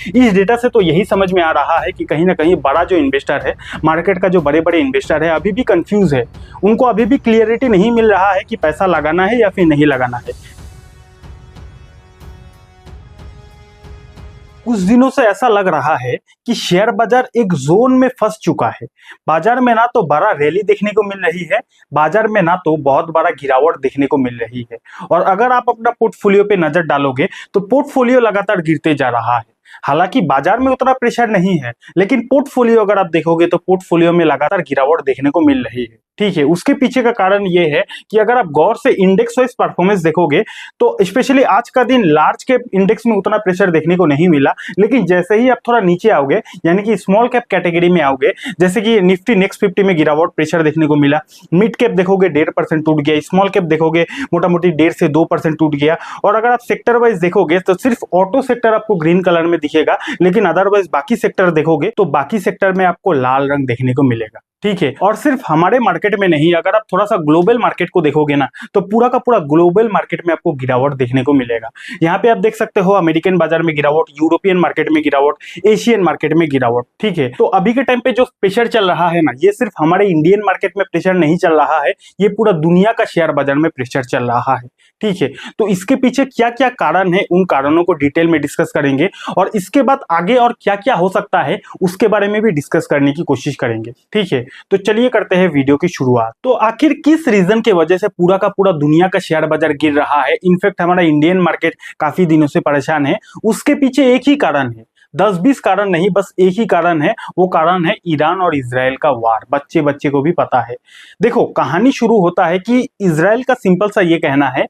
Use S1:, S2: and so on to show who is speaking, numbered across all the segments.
S1: इस डेटा से तो यही समझ में आ रहा है कि कहीं ना कहीं बड़ा जो इन्वेस्टर है, मार्केट का जो बड़े बड़े इन्वेस्टर है, अभी भी कंफ्यूज है। उनको अभी भी क्लियरिटी नहीं मिल रहा है कि पैसा लगाना है या फिर नहीं लगाना है। कुछ दिनों से ऐसा लग रहा है कि शेयर बाजार एक जोन में फंस चुका है। बाजार में ना तो बड़ा रैली देखने को मिल रही है, बाजार में ना तो बहुत बड़ा गिरावट देखने को मिल रही है। और अगर आप अपना पोर्टफोलियो पे नजर डालोगे तो पोर्टफोलियो लगातार गिरते जा रहा है। हालांकि बाजार में उतना प्रेशर नहीं है, लेकिन पोर्टफोलियो अगर आप देखोगे तो पोर्टफोलियो में लगातार गिरावट देखने को मिल रही है। ठीक है, उसके पीछे का कारण ये है कि अगर आप गौर से इंडेक्स वाइज परफॉर्मेंस देखोगे तो स्पेशली आज का दिन लार्ज कैप इंडेक्स में उतना प्रेशर देखने को नहीं मिला, लेकिन जैसे ही आप थोड़ा नीचे आओगे यानी कि स्मॉल कैप कैटेगरी में आओगे, जैसे कि निफ्टी नेक्स्ट 50 में गिरावट प्रेशर देखने को मिला। मिड कैप देखोगे 1.5% टूट गया, स्मॉल कैप देखोगे मोटा मोटी 1.5 से 2% टूट गया। और अगर आप सेक्टर वाइज देखोगे तो सिर्फ ऑटो सेक्टर आपको ग्रीन कलर में दिखेगा, लेकिन अदरवाइज बाकी सेक्टर देखोगे तो बाकी सेक्टर में आपको लाल रंग देखने को मिलेगा। ठीक है, और सिर्फ हमारे मार्केट में नहीं, अगर आप थोड़ा सा ग्लोबल मार्केट को देखोगे ना तो पूरा का पूरा ग्लोबल मार्केट में आपको गिरावट देखने को मिलेगा। यहाँ पे आप देख सकते हो अमेरिकन बाजार में गिरावट, यूरोपियन मार्केट में गिरावट, एशियन मार्केट में गिरावट। ठीक है, तो अभी के टाइम पे जो प्रेशर चल रहा है ना, ये सिर्फ हमारे इंडियन मार्केट में प्रेशर नहीं चल रहा है, ये पूरा दुनिया का शेयर बाजार में प्रेशर चल रहा है। ठीक है, तो इसके पीछे क्या क्या कारण है, उन कारणों को डिटेल में डिस्कस करेंगे और इसके बाद आगे और क्या क्या हो सकता है उसके बारे में भी डिस्कस करने की कोशिश करेंगे। ठीक है, तो चलिए करते हैं वीडियो की शुरुआत। तो आखिर किस रीजन की वजह से पूरा का पूरा दुनिया का शेयर बाजार गिर रहा है, इनफैक्ट हमारा इंडियन मार्केट काफी दिनों से परेशान है, उसके पीछे एक ही कारण है। 10-20 कारण नहीं, बस एक ही कारण है। वो कारण है ईरान और इजराइल का वार। बच्चे बच्चे को भी पता है। देखो, कहानी शुरू होता है कि इजराइल का सिंपल सा ये कहना है,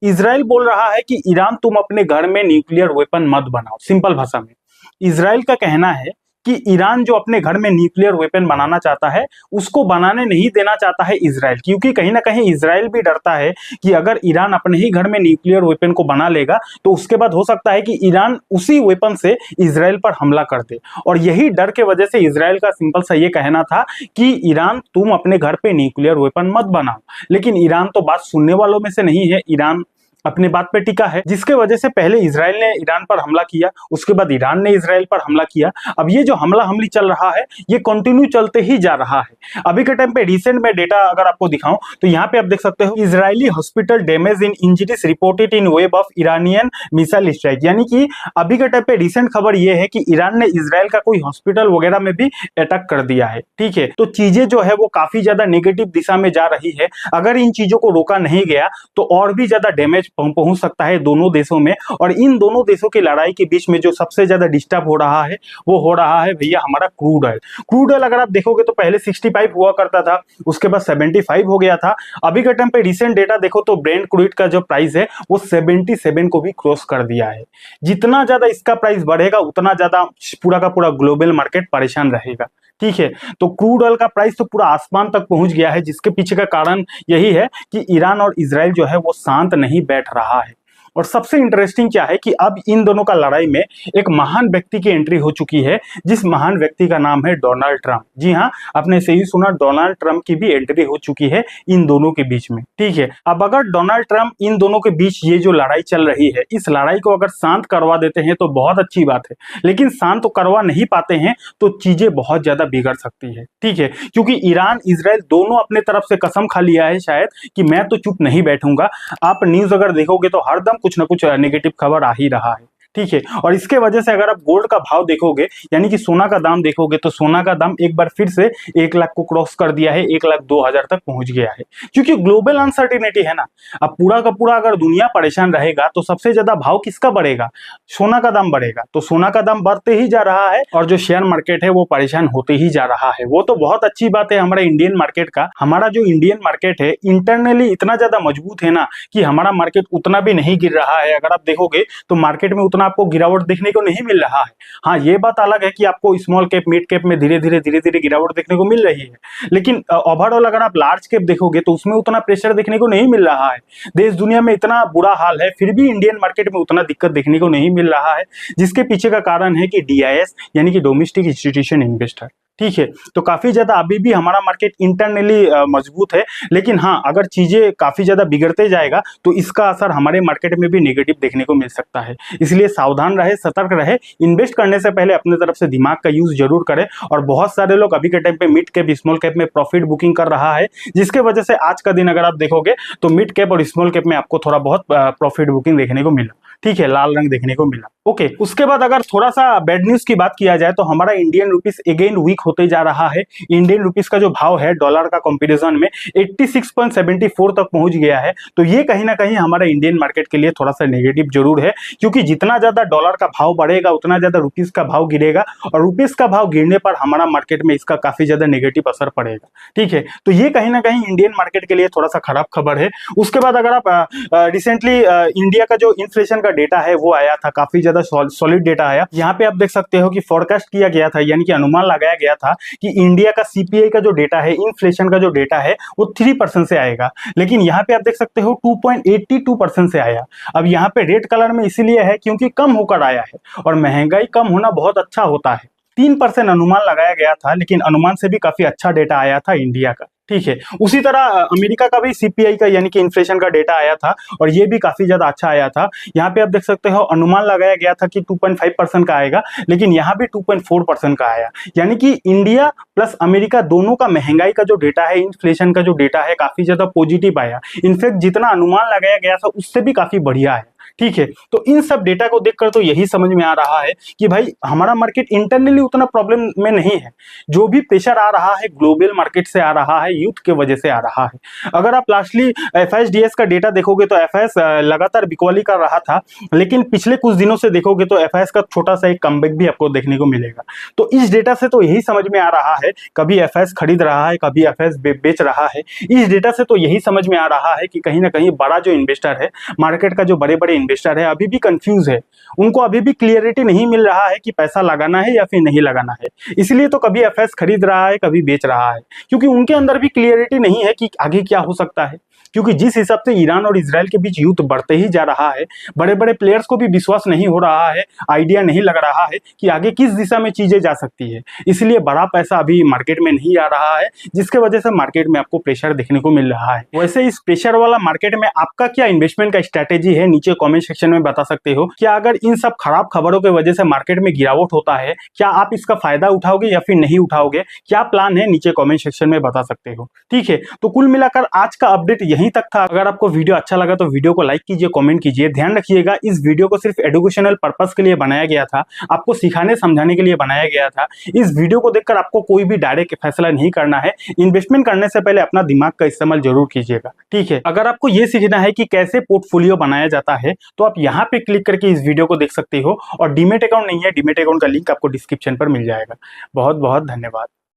S1: इजराइल बोल रहा है कि ईरान तुम अपने घर में न्यूक्लियर वेपन मत बनाओ। सिंपल भाषा में इजराइल का कहना है कि ईरान जो अपने घर में न्यूक्लियर वेपन बनाना चाहता है उसको बनाने नहीं देना चाहता है इजराइल, क्योंकि कहीं ना कहीं इजराइल भी डरता है कि अगर ईरान अपने ही घर में न्यूक्लियर वेपन को बना लेगा तो उसके बाद हो सकता है कि ईरान उसी वेपन से इजराइल पर हमला कर दे। और यही डर के वजह से इजराइल का सिंपल सा ये कहना था कि ईरान तुम अपने घर पे न्यूक्लियर वेपन मत बनाओ। लेकिन ईरान तो बात सुनने वालों में से नहीं है, ईरान अपने बात पे टिका है, जिसके वजह से पहले इजराइल ने ईरान पर हमला किया, उसके बाद ईरान ने इजराइल पर हमला किया। अब ये जो हमला हमली चल रहा है ये कंटिन्यू चलते ही जा रहा है। अभी के टाइम पे रिसेंट में डेटा अगर आपको दिखाऊं तो यहाँ पे आप देख सकते हो, Israeli hospital damage in injuries reported in web of Iranian missile strike. यानी कि अभी के टाइम पे रिसेंट खबर ये है कि ईरान ने इजराइल का कोई हॉस्पिटल वगैरह में भी अटैक कर दिया है। ठीक है, तो चीजें जो है वो काफी ज्यादा नेगेटिव दिशा में जा रही है। अगर इन चीजों को रोका नहीं गया तो और भी ज्यादा डैमेज पहुंच सकता है दोनों देशों में। और इन दोनों देशों की लड़ाई के बीच में जो सबसे ज्यादा डिस्टर्ब हो रहा है वो हो रहा है भैया हमारा क्रूड ऑयल। क्रूड ऑयल अगर आप देखोगे तो पहले 65 हुआ करता था, उसके बाद 75 हो गया था। अभी के टाइम पे रिसेंट डेटा देखो तो ब्रेंट क्रूड का जो प्राइस है वो 77 को भी क्रॉस कर दिया है। जितना ज्यादा इसका प्राइस बढ़ेगा उतना ज्यादा पूरा का पूरा ग्लोबल मार्केट परेशान रहेगा। ठीक है, तो क्रूड ऑयल का प्राइस तो पूरा आसमान तक पहुंच गया है, जिसके पीछे का कारण यही है कि ईरान और इजराइल जो है वो शांत नहीं बैठ रहा है। और सबसे इंटरेस्टिंग क्या है कि अब इन दोनों का लड़ाई में एक महान व्यक्ति की एंट्री हो चुकी है, जिस महान व्यक्ति का नाम है डोनाल्ड ट्रंप। जी हाँ, आपने सही सुना, डोनाल्ड ट्रंप की भी एंट्री हो चुकी है इन दोनों के बीच में। ठीक है, अब अगर डोनाल्ड ट्रंप इन दोनों के बीच ये जो लड़ाई चल रही है, इस लड़ाई को अगर शांत करवा देते हैं तो बहुत अच्छी बात है, लेकिन शांत तो करवा नहीं पाते हैं तो चीजें बहुत ज्यादा बिगड़ सकती है। ठीक है, क्योंकि ईरान इजराइल दोनों अपने तरफ से कसम खा लिया है शायद कि मैं तो चुप नहीं बैठूंगा। आप न्यूज अगर देखोगे तो हरदम कुछ ना कुछ नेगेटिव खबर आ ही रहा है। ठीक है, और इसके वजह से अगर आप गोल्ड का भाव देखोगे यानी कि सोना का दाम देखोगे तो सोना का दाम एक बार फिर से 1 लाख को क्रॉस कर दिया है, 1,02,000 तक पहुंच गया है। क्योंकि ग्लोबल अनसर्टिनिटी है ना, अब पूरा का पूरा अगर दुनिया परेशान रहेगा तो सबसे ज्यादा भाव किसका बढ़ेगा? सोना का दाम बढ़ेगा। तो सोना का दाम बढ़ते ही जा रहा है और जो शेयर मार्केट है वो परेशान होते ही जा रहा है। वो तो बहुत अच्छी बात है हमारे इंडियन मार्केट का। हमारा जो इंडियन मार्केट है इंटरनली इतना ज्यादा मजबूत है ना कि हमारा मार्केट उतना भी नहीं गिर रहा है। अगर आप देखोगे तो मार्केट में उतना आपको गिरावट देखने को नहीं मिल रहा है। हाँ, ये बात अलग है कि आपको स्मॉल कैप मिड कैप में धीरे धीरे गिरावट देखने को मिल रही है, लेकिन ओवरऑल अगर आप लार्ज कैप देखोगे तो उसमें उतना प्रेशर देखने को नहीं मिल रहा है। देश दुनिया में इतना बुरा हाल है फिर भी इंडियन मार्केट में उतना दिक्कत देखने को नहीं मिल रहा है, जिसके पीछे का कारण है कि DIS यानी कि डोमेस्टिक इंस्टीट्यूशन इन्वेस्टर। ठीक है, तो काफी ज्यादा अभी भी हमारा मार्केट इंटरनली मजबूत है, लेकिन हाँ, अगर चीजें काफी ज्यादा बिगड़ते जाएगा तो इसका असर हमारे मार्केट में भी नेगेटिव देखने को मिल सकता है। इसलिए सावधान रहे, सतर्क रहे, इन्वेस्ट करने से पहले अपने तरफ से दिमाग का यूज जरूर करें। और बहुत सारे लोग अभी के टाइम पे मिड कैप स्मॉल कैप में प्रॉफिट बुकिंग कर रहा है, जिसके वजह से आज का दिन अगर आप देखोगे तो मिड कैप और स्मॉल कैप में आपको थोड़ा बहुत प्रॉफिट बुकिंग देखने को मिला, ठीक है, लाल रंग देखने को मिला। ओके, उसके बाद अगर थोड़ा सा बैड न्यूज की बात किया जाए तो हमारा इंडियन रुपीस अगेन वीक होते जा रहा है। इंडियन रुपीस का जो भाव है डॉलर का कंपैरिजन में 86.74 तक पहुंच गया है। तो ये कहीं ना कहीं हमारे इंडियन मार्केट के लिए थोड़ा सा नेगेटिव जरूर है, क्योंकि जितना ज्यादा डॉलर का भाव बढ़ेगा उतना ज्यादा रुपीस का भाव गिरेगा, और रुपीस का भाव गिरने पर हमारा मार्केट में इसका काफी ज्यादा नेगेटिव असर पड़ेगा, ठीक है। तो ये कहीं ना कहीं इंडियन मार्केट के लिए थोड़ा सा खराब खबर है। उसके बाद अगर आप रिसेंटली इंडिया का जो इन्फ्लेशन का डेटा है वो आया था, काफी ज्यादा सॉलिड डेटा आया। यहाँ पे आप देख सकते हो कि फोरकास्ट किया गया था, यानी कि अनुमान लगाया गया था कि इंडिया का सीपीआई का जो डेटा है, इन्फ्लेशन का जो डेटा है वो 3% से आएगा, लेकिन यहाँ पे आप देख सकते हो 2.82% से आया। अब यहाँ पे रेड कलर में इसीलिए है क्योंकि कम होकर आया है, और महंगाई कम होना बहुत अच्छा होता है। 3% अनुमान लगाया गया था, लेकिन अनुमान से भी काफी अच्छा डेटा आया था इंडिया का, ठीक है। उसी तरह अमेरिका का भी सीपीआई का यानी कि इन्फ्लेशन का डेटा आया था, और ये भी काफी ज्यादा अच्छा आया था। यहाँ पे आप देख सकते हो अनुमान लगाया गया था कि 2.5% का आएगा, लेकिन यहाँ भी 2.4% का आया। यानी कि इंडिया प्लस अमेरिका दोनों का महंगाई का जो डेटा है, इन्फ्लेशन का जो डेटा है, काफी ज्यादा पॉजिटिव आया। इनफैक्ट जितना अनुमान लगाया गया था उससे भी काफी बढ़िया है, ठीक है। तो इन सब डेटा को देखकर तो यही समझ में आ रहा है कि भाई हमारा मार्केट इंटरनली उतना प्रॉब्लम में नहीं है। जो भी प्रेशर आ रहा है ग्लोबल मार्केट से आ रहा है, युद्ध के वजह से आ रहा है। अगर आप लास्टली एफआईएसडीएस का डेटा देखोगे तो एफआईएस लगातार बिकवाली कर रहा था, लेकिन पिछले कुछ दिनों से देखोगे तो एफआईएस का छोटा सा एक कमबैक भी आपको देखने को मिलेगा। तो इस डेटा से तो यही समझ में आ रहा है, कभी एफआईएस खरीद रहा है, कभी एफआईएस बेच रहा है। इस डेटा से तो यही समझ में आ रहा है कि कहीं ना कहीं बड़ा जो इन्वेस्टर है, मार्केट का जो बड़े बड़े इन्वेस्टर है, अभी भी कंफ्यूज है। उनको अभी भी क्लियरिटी नहीं मिल रहा है कि पैसा लगाना है या फिर नहीं लगाना है। इसलिए तो कभी एफएस खरीद रहा है, कभी बेच रहा है, क्योंकि उनके अंदर भी क्लियरिटी नहीं है कि आगे क्या हो सकता है। क्योंकि जिस हिसाब से ईरान और इजराइल के बीच युद्ध बढ़ते ही जा रहा है, बड़े बड़े प्लेयर्स को भी विश्वास नहीं हो रहा है, आइडिया नहीं लग रहा है कि आगे किस दिशा में चीजें जा सकती है। इसलिए बड़ा पैसा अभी मार्केट में नहीं आ रहा है, जिसके वजह से मार्केट में आपको प्रेशर देखने को मिल रहा है। वैसे इस प्रेशर वाला मार्केट में आपका क्या इन्वेस्टमेंट का स्ट्रेटेजी है, नीचे कॉमेंट सेक्शन में बता सकते हो। क्या अगर इन सब खराब खबरों की वजह से मार्केट में गिरावट होता है, क्या आप इसका फायदा उठाओगे या फिर नहीं उठाओगे? क्या प्लान है, नीचे कमेंट सेक्शन में बता सकते हो, ठीक है। तो कुल मिलाकर आज का अपडेट यहीं तक था। अगर आपको वीडियो अच्छा लगा तो वीडियो को लाइक कीजिए, कमेंट कीजिए। ध्यान रखिएगा इस वीडियो को सिर्फ एजुकेशनल पर्पस के लिए बनाया गया था, आपको सिखाने समझाने के लिए बनाया गया था। इस वीडियो को देखकर आपको कोई भी डायरेक्ट फैसला नहीं करना है। इन्वेस्टमेंट करने से पहले अपना दिमाग का इस्तेमाल जरूर कीजिएगा, ठीक है। अगर आपको ये सीखना है कि कैसे पोर्टफोलियो बनाया जाता है तो आप यहाँ पे क्लिक करके इस वीडियो को देख सकते हो। और डीमेट अकाउंट नहीं है, डीमेट अकाउंट का लिंक आपको डिस्क्रिप्शन पर मिल जाएगा। बहुत बहुत धन्यवाद।